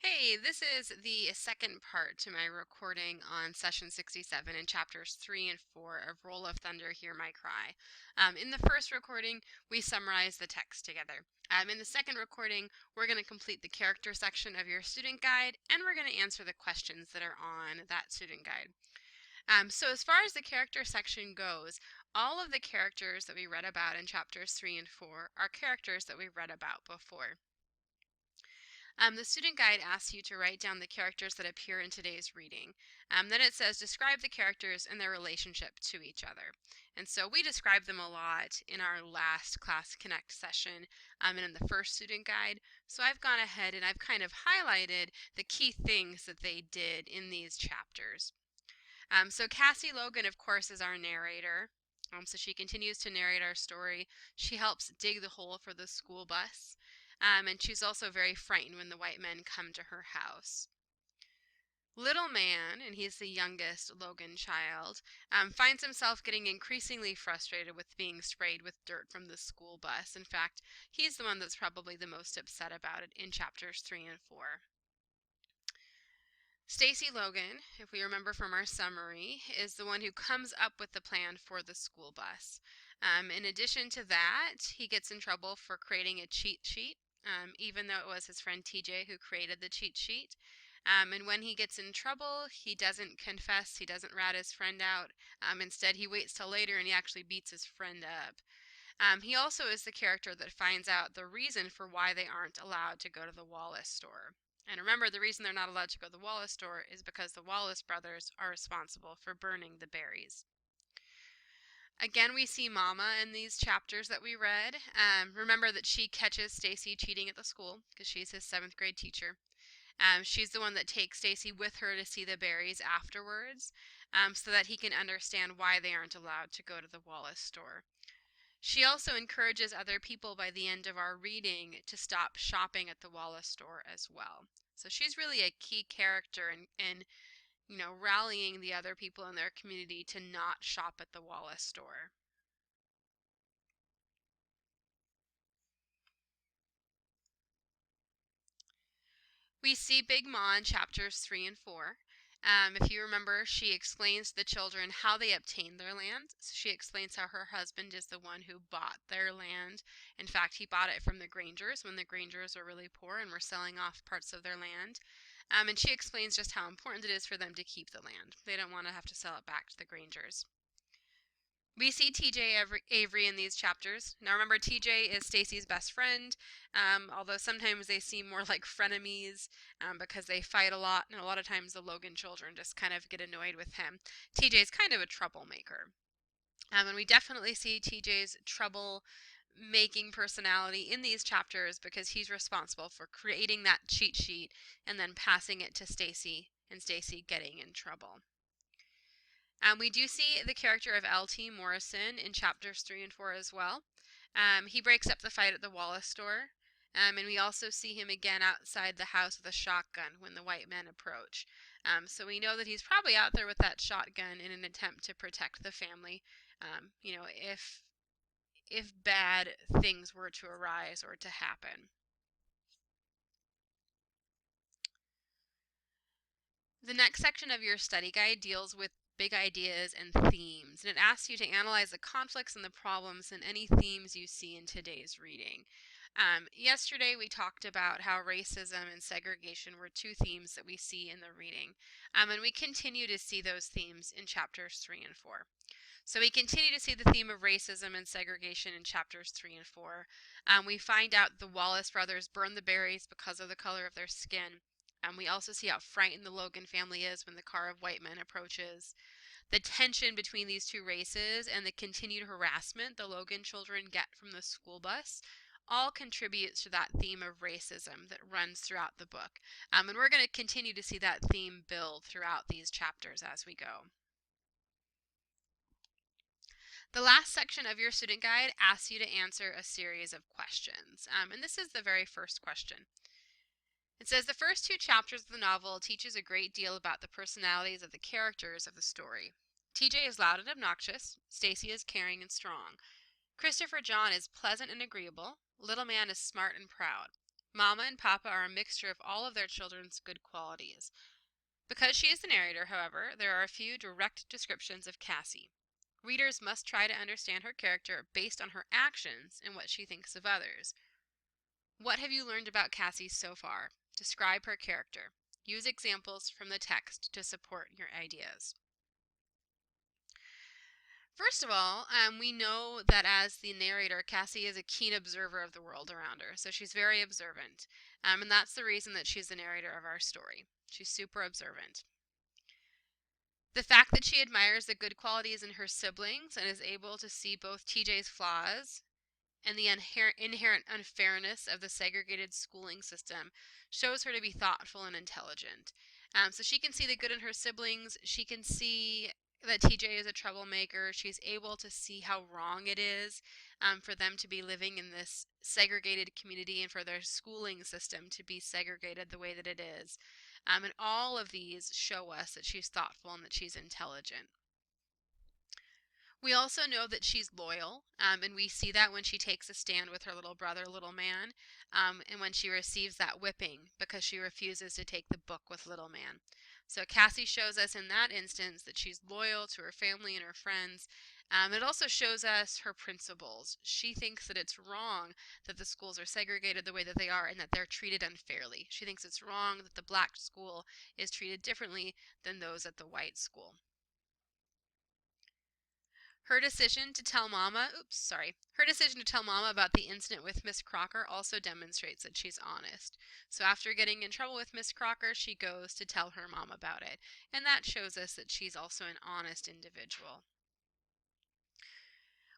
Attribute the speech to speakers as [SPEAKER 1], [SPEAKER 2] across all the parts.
[SPEAKER 1] Hey, this is the second part to my recording on session 67 in chapters 3 and 4 of Roll of Thunder, Hear My Cry. In the first recording, we summarized the text together. In the second recording, we're going to complete the character section of your student guide, and we're going to answer the questions that are on that student guide. So as far as the character section goes, all of the characters that we read about in chapters 3 and 4 are characters that we read about before. The student guide asks you to write down the characters that appear in today's reading. Then it says describe the characters and their relationship to each other. And so we described them a lot in our last Class Connect session and in the first student guide. So I've gone ahead and I've kind of highlighted the key things that they did in these chapters. So Cassie Logan, of course, is our narrator. So she continues to narrate our story. She helps dig the hole for the school bus. And she's also very frightened when the white men come to her house. Little Man, and he's the youngest Logan child, finds himself getting increasingly frustrated with being sprayed with dirt from the school bus. In fact, he's the one that's probably the most upset about it in chapters 3 and 4. Stacy Logan, if we remember from our summary, is the one who comes up with the plan for the school bus. In addition to that, he gets in trouble for creating a cheat sheet, even though it was his friend TJ who created the cheat sheet. And when he gets in trouble, he doesn't confess, he doesn't rat his friend out. Instead, he waits till later and he actually beats his friend up. He also is the character that finds out the reason for why they aren't allowed to go to the Wallace store. And remember, the reason they're not allowed to go to the Wallace store is because the Wallace brothers are responsible for burning the berries. Again, we see Mama in these chapters that we read. Remember that she catches Stacy cheating at the school because she's his 7th grade teacher. She's the one that takes Stacy with her to see the berries afterwards so that he can understand why they aren't allowed to go to the Wallace store. She also encourages other people by the end of our reading to stop shopping at the Wallace store as well. So she's really a key character in rallying the other people in their community to not shop at the Wallace store. We see Big Ma in chapters 3 and 4. If you remember, she explains to the children how they obtained their land. So she explains how her husband is the one who bought their land. In fact, he bought it from the Grangers when the Grangers were really poor and were selling off parts of their land. And she explains just how important it is for them to keep the land. They don't want to have to sell it back to the Grangers. We see TJ Avery in these chapters. Now remember, TJ is Stacy's best friend, although sometimes they seem more like frenemies because they fight a lot, and a lot of times the Logan children just kind of get annoyed with him. TJ's kind of a troublemaker. And we definitely see TJ's trouble-making personality in these chapters because he's responsible for creating that cheat sheet and then passing it to Stacy, and Stacy getting in trouble. We do see the character of L.T. Morrison in chapters 3 and 4 as well. He breaks up the fight at the Wallace store. And we also see him again outside the house with a shotgun when the white men approach. So we know that he's probably out there with that shotgun in an attempt to protect the family. If bad things were to arise or to happen. The next section of your study guide deals with big ideas and themes, and it asks you to analyze the conflicts and the problems and any themes you see in today's reading. Yesterday we talked about how racism and segregation were two themes that we see in the reading, and we continue to see those themes in chapters 3 and 4. So we continue to see the theme of racism and segregation in chapters 3 and 4. We find out the Wallace brothers burn the berries because of the color of their skin. We also see how frightened the Logan family is when the car of white men approaches. The tension between these two races and the continued harassment the Logan children get from the school bus all contributes to that theme of racism that runs throughout the book. And we're going to continue to see that theme build throughout these chapters as we go. The last section of your student guide asks you to answer a series of questions. And this is the very first question. It says the first 2 chapters of the novel teaches a great deal about the personalities of the characters of the story. TJ is loud and obnoxious. Stacy is caring and strong. Christopher John is pleasant and agreeable. Little Man is smart and proud. Mama and Papa are a mixture of all of their children's good qualities. Because she is the narrator, however, there are a few direct descriptions of Cassie. Readers must try to understand her character based on her actions and what she thinks of others. What have you learned about Cassie so far? Describe her character. Use examples from the text to support your ideas. First of all, we know that as the narrator, Cassie is a keen observer of the world around her. So she's very observant. And that's the reason that she's the narrator of our story. She's super observant. The fact that she admires the good qualities in her siblings and is able to see both TJ's flaws and the inherent unfairness of the segregated schooling system shows her to be thoughtful and intelligent. So she can see the good in her siblings. She can see that TJ is a troublemaker. She's able to see how wrong it is for them to be living in this segregated community and for their schooling system to be segregated the way that it is. And all of these show us that she's thoughtful and that she's intelligent. We also know that she's loyal, and we see that when she takes a stand with her little brother, Little Man, and when she receives that whipping because she refuses to take the book with Little Man. So Cassie shows us in that instance that she's loyal to her family and her friends. It also shows us her principles. She thinks that it's wrong that the schools are segregated the way that they are and that they're treated unfairly. She thinks it's wrong that the black school is treated differently than those at the white school. Her decision to tell Mama about the incident with Miss Crocker also demonstrates that she's honest. So after getting in trouble with Miss Crocker, she goes to tell her mom about it. And that shows us that she's also an honest individual.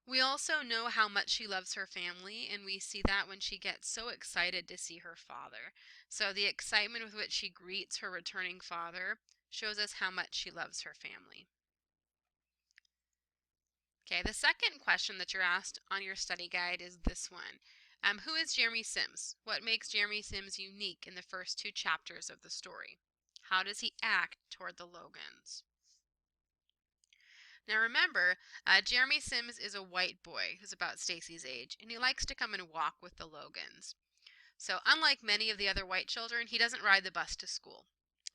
[SPEAKER 1] We also know how much she loves her family, and we see that when she gets so excited to see her father. So the excitement with which she greets her returning father shows us how much she loves her family. Okay, the second question that you're asked on your study guide is this one. Who is Jeremy Sims? What makes Jeremy Sims unique in the first 2 chapters of the story? How does he act toward the Logans? Now remember, Jeremy Sims is a white boy who's about Stacy's age, and he likes to come and walk with the Logans. So unlike many of the other white children, he doesn't ride the bus to school.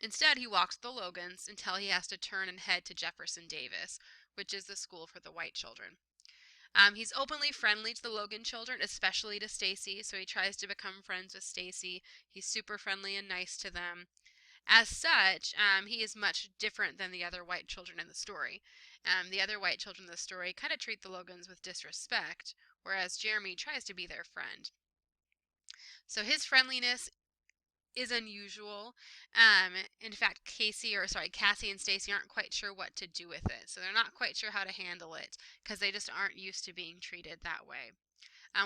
[SPEAKER 1] Instead, he walks the Logans until he has to turn and head to Jefferson Davis, which is the school for the white children. He's openly friendly to the Logan children, especially to Stacy, so he tries to become friends with Stacy. He's super friendly and nice to them. As such, he is much different than the other white children in the story. The other white children in the story kind of treat the Logans with disrespect, whereas Jeremy tries to be their friend. So his friendliness is unusual. In fact, Cassie and Stacy aren't quite sure what to do with it. So they're not quite sure how to handle it because they just aren't used to being treated that way.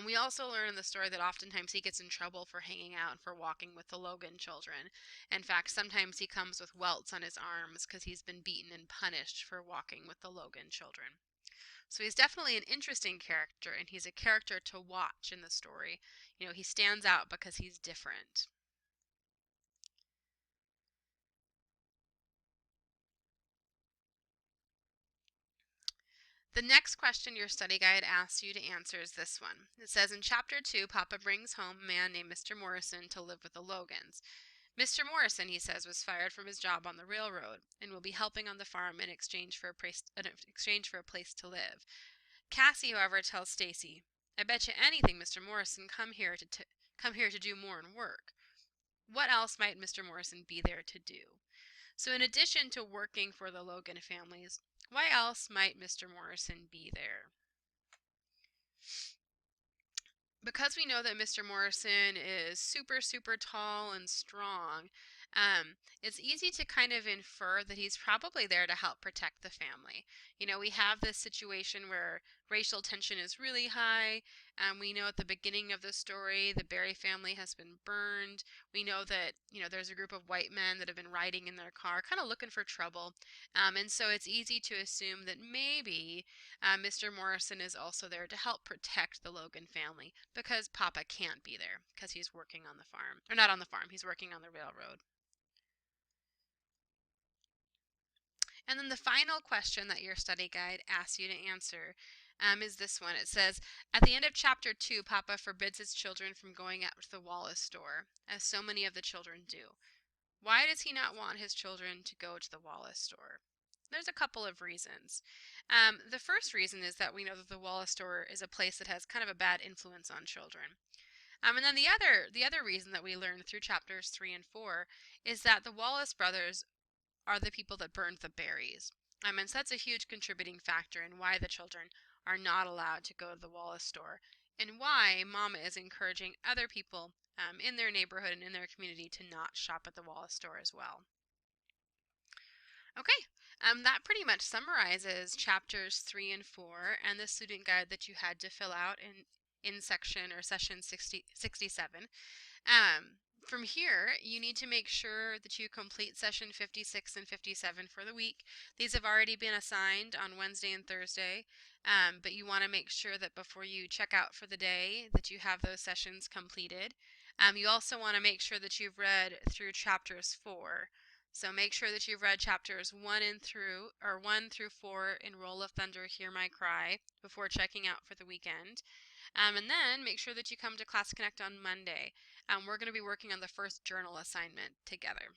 [SPEAKER 1] We also learn in the story that oftentimes he gets in trouble for hanging out and for walking with the Logan children. In fact, sometimes he comes with welts on his arms because he's been beaten and punished for walking with the Logan children. So he's definitely an interesting character, and he's a character to watch in the story. You know, he stands out because he's different. The next question your study guide asks you to answer is this one. It says in Chapter 2, Papa brings home a man named Mr. Morrison to live with the Logans. Mr. Morrison, he says, was fired from his job on the railroad and will be helping on the farm in exchange for a place to live. Cassie, however, tells Stacy, "I bet you anything Mr. Morrison come here to do more and work." What else might Mr. Morrison be there to do? So in addition to working for the Logan families, why else might Mr. Morrison be there? Because we know that Mr. Morrison is super, super tall and strong, it's easy to kind of infer that he's probably there to help protect the family. You know, we have this situation where racial tension is really high. We know at the beginning of the story, the Barry family has been burned. We know that, you know, there's a group of white men that have been riding in their car, kind of looking for trouble. And so it's easy to assume that maybe Mr. Morrison is also there to help protect the Logan family because Papa can't be there because he's working on the farm. Or not on the farm, he's working on the railroad. And then the final question that your study guide asks you to answer is this one. It says, at the end of chapter 2, Papa forbids his children from going out to the Wallace store, as so many of the children do. Why does he not want his children to go to the Wallace store? There's a couple of reasons. The first reason is that we know that the Wallace store is a place that has kind of a bad influence on children. And then the other reason that we learn through chapters 3 and 4 is that the Wallace brothers are the people that burned the berries. And so that's a huge contributing factor in why the children are not allowed to go to the Wallace store, and why Mama is encouraging other people in their neighborhood and in their community to not shop at the Wallace store as well. Okay, that pretty much summarizes chapters 3 and 4 and the student guide that you had to fill out in section or session 67. From here, you need to make sure that you complete session 56 and 57 for the week. These have already been assigned on Wednesday and Thursday, but you want to make sure that before you check out for the day that you have those sessions completed. You also want to make sure that you've read through chapters 4. So make sure that you've read chapters 1 through 4 in Roll of Thunder, Hear My Cry before checking out for the weekend. And then make sure that you come to Class Connect on Monday. We're going to be working on the first journal assignment together.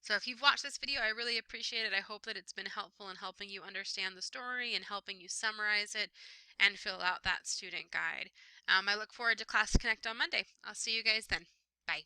[SPEAKER 1] So if you've watched this video, I really appreciate it. I hope that it's been helpful in helping you understand the story and helping you summarize it and fill out that student guide. I look forward to Class Connect on Monday. I'll see you guys then. Bye.